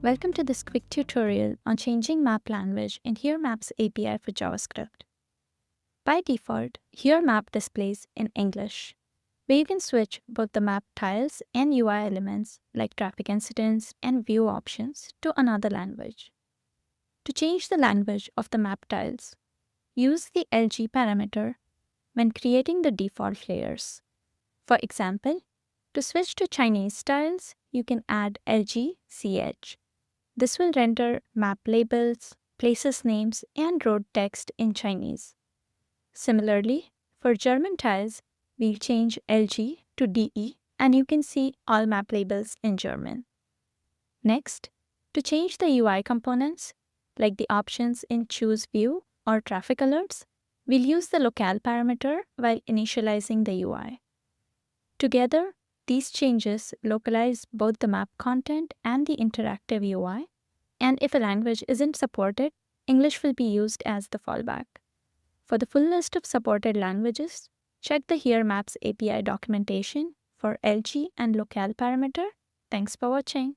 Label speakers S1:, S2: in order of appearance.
S1: Welcome to this quick tutorial on changing map language in Here Maps API for JavaScript. By default, Here Map displays in English, where you can switch both the map tiles and UI elements like traffic incidents and view options to another language. To change the language of the map tiles, use the LG parameter when creating the default layers. For example, to switch to Chinese tiles, you can add LG-CH. This will render map labels, places names, and road text in Chinese. Similarly, for German tiles, we'll change LG to DE and you can see all map labels in German. Next, to change the UI components, like the options in Choose View or Traffic Alerts, we'll use the locale parameter while initializing the UI. Together, these changes localize both the map content and the interactive UI, and if a language isn't supported, English will be used as the fallback. For the full list of supported languages, check the Here Maps API documentation for LG and locale parameter. Thanks for watching.